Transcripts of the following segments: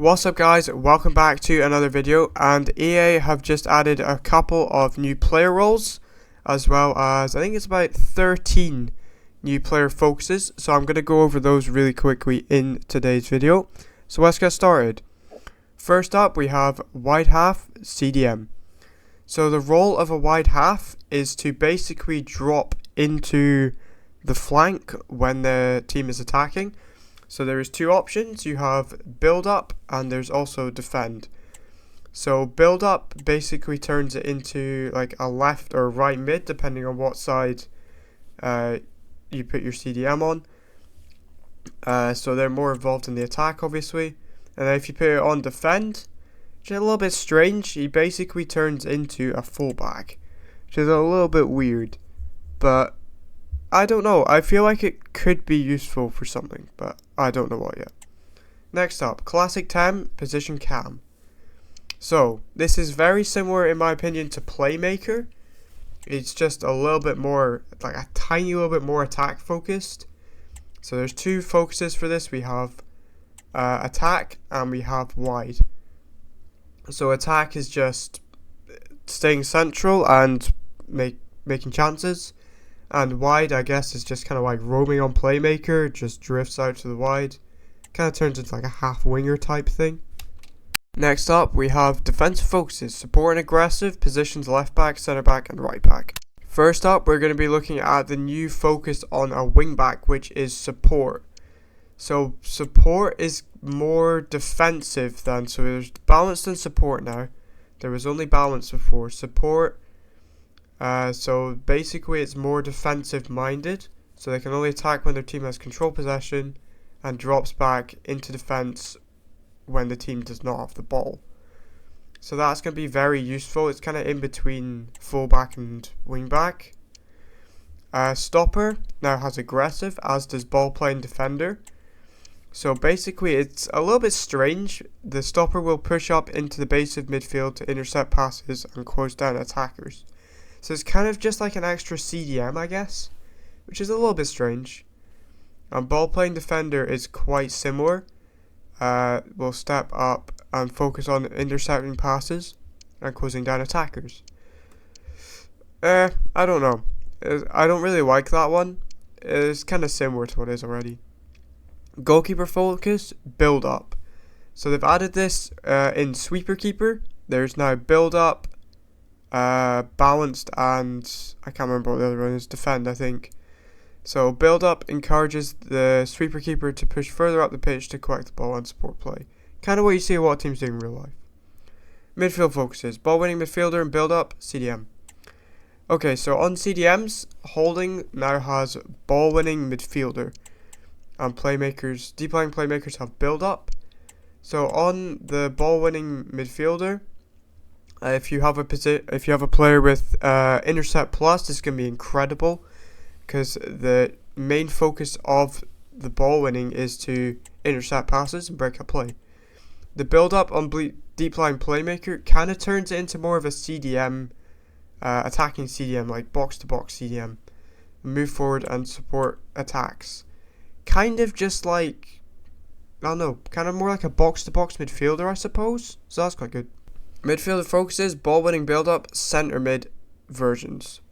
What's up guys, welcome back to another video, and EA have just added a couple of new player roles as well as I think it's about 13 new player focuses, so I'm going to go over those really quickly in today's video. So let's get started. First up we have wide half CDM. So the role of a wide half is to basically drop into the flank when the team is attacking. So there is two options. You have build up and there's also defend. So build up basically turns it into like a left or right mid depending on what side you put your CDM on. So they're more involved in the attack obviously. And then if you put it on defend, which is a little bit strange, he basically turns into a fullback, which is a little bit weird, but I don't know. I feel like it could be useful for something, but I don't know what yet. Next up, Classic 10, Position Cam. So, this is very similar in my opinion to Playmaker. It's just a little bit more, like a tiny little bit more attack focused. So there's two focuses for this. We have attack and we have wide. So attack is just staying central and making chances. And wide, I guess, is just kind of like roaming on Playmaker, just drifts out to the wide. Kind of turns into like a half winger type thing. Next up, we have defensive focuses, support and aggressive, positions left back, centre back, and right back. First up, we're going to be looking at the new focus on a wing back, which is support. So support is more defensive than, so there's balance and support now. There was only balance before. Support. So basically it's more defensive minded, so they can only attack when their team has control possession and drops back into defense when the team does not have the ball. So that's going to be very useful. It's kind of in between fullback and wingback. Stopper now has aggressive, as does ball playing defender. So basically it's a little bit strange. The stopper will push up into the base of midfield to intercept passes and close down attackers. So it's kind of just like an extra CDM, I guess, which is a little bit strange. Ball playing defender is quite similar. Will step up and focus on intercepting passes and closing down attackers. I don't know. I don't really like that one. It's kind of similar to what it is already. Goalkeeper focus, build up. So they've added this in Sweeper Keeper. There's now build up, balanced, and I can't remember what the other one is, defend I think. So build up encourages the sweeper keeper to push further up the pitch to collect the ball and support play. Kind of what you see a lot of teams doing in real life. Midfield focuses, ball winning midfielder and build up, CDM. Okay, so on CDMs, holding now has ball winning midfielder, and playmakers, deep lying playmakers have build up. So on the ball winning midfielder, if you have a player with intercept plus, this is going to be incredible, because the main focus of the ball winning is to intercept passes and break up play. The build up on deep line playmaker kind of turns it into more of a CDM, attacking CDM, like box to box CDM. Move forward and support attacks. Kind of just like, I don't know, kind of more like a box to box midfielder, I suppose. So that's quite good. Midfielder focuses, ball winning build up, centre mid versions.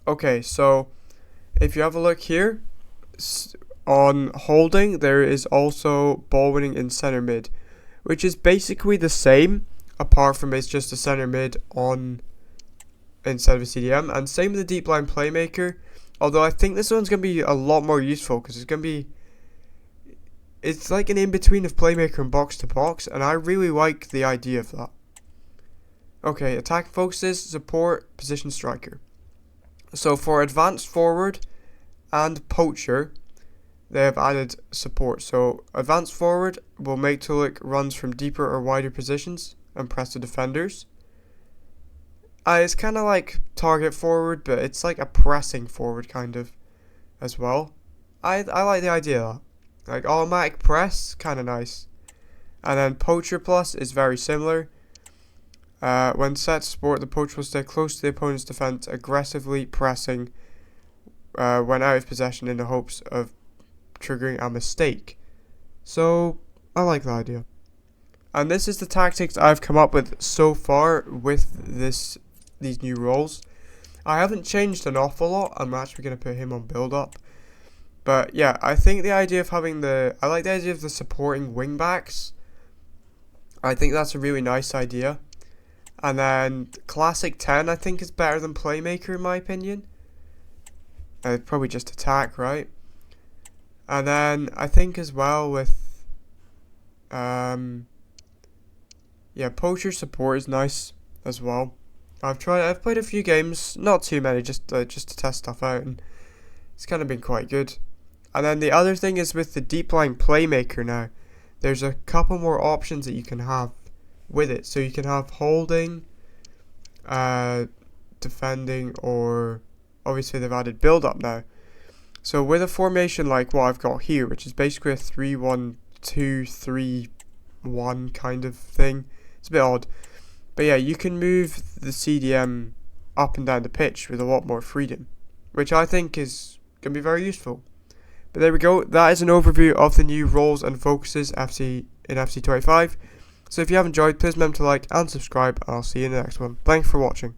Okay, so if you have a look here, on holding there is also ball winning in centre mid, which is basically the same, apart from it's just a centre mid on instead of a CDM, and same with the deep line playmaker, although I think this one's going to be a lot more useful, because it's like an in-between of playmaker and box to box, and I really like the idea of that. Okay, attack focuses, support, position striker. So for advanced forward and poacher, they have added support. So advanced forward will make Tulik runs from deeper or wider positions and press the defenders. It's kind of like target forward, but it's like a pressing forward kind of as well. I like the idea of that. Like automatic press, kind of nice. And then poacher plus is very similar. When set to support, the poacher will stay close to the opponent's defense, aggressively pressing when out of possession in the hopes of triggering a mistake. So I like the idea. And this is the tactics I've come up with so far with these new roles. I haven't changed an awful lot. I'm actually going to put him on build up. But yeah, I think the idea of having I like the idea of the supporting wing backs. I think that's a really nice idea. And then classic 10 I think is better than playmaker in my opinion. Probably just attack, right? And then I think as well with yeah, poacher support is nice as well. I've played a few games, not too many, just to test stuff out, and it's kind of been quite good. And then the other thing is with the deep line playmaker now, there's a couple more options that you can have with it. So you can have holding, defending, or obviously they've added build up now. So with a formation like what I've got here, which is basically a 3-1-2-3-1 kind of thing, it's a bit odd. But yeah, you can move the CDM up and down the pitch with a lot more freedom, which I think is going to be very useful. But there we go, that is an overview of the new roles and focuses in FC 25. So if you have enjoyed, please remember to like and subscribe, and I'll see you in the next one. Thanks for watching.